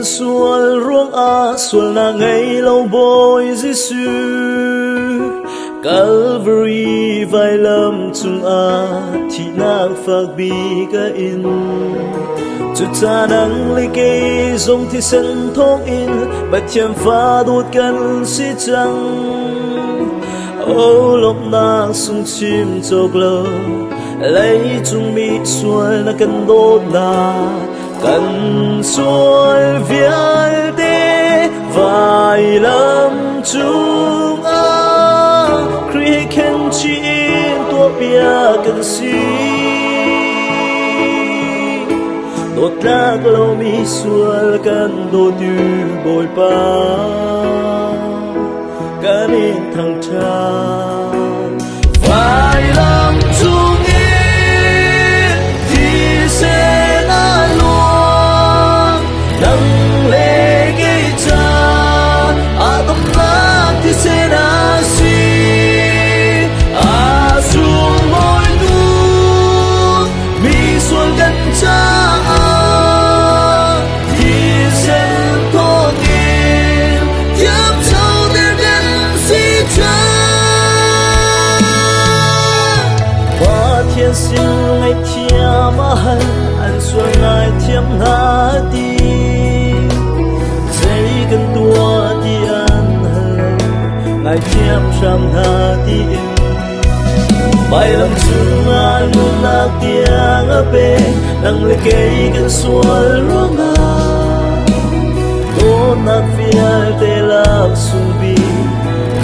xuân ruộng xuân là ngày lâu bôi Giêsu Calvary vai lâm chung thì nàng phật bi ca in chút cha nắng lấy cây dòng thì sân thông in bạch chém pha đốt căn si trăng ô lúc nàng sung chim chọc lơ lấy chung mi xuôi là cần đốt na cần xuôi viết đê vai lâm chung kri khen chi tua bia cần si đốt rác lâu mi xuôi cần đốt tu bồi ba cả nên thằng cha vai lâm chung thì sẽ là luôn nâng lệ gây cha tâm lạc thì sẽ là suy xuống môi nước mi xuân gần cha thì sẽ thô nghìn tiếp sau để gần si cha qua thiên sinh ngày thiam hân anh xuân ngày thiam na đi dây gần tua đi ăn hân ngày thiam sam na đi bài lâm chung an na tiếng ape nang le cây gần xuân ruộng đốt nát phía tê lạc sung bi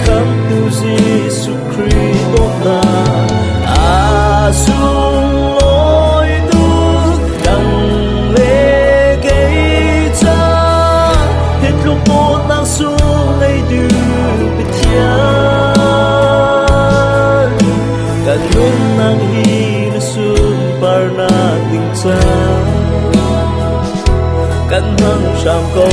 khắp tu Giêsu Christ đốt na sung lối tu nang le cây cha hết lúc đốt nang sung ngày du bị thiên cần luôn nang hi na sung par na tình cha cần hăng sam câu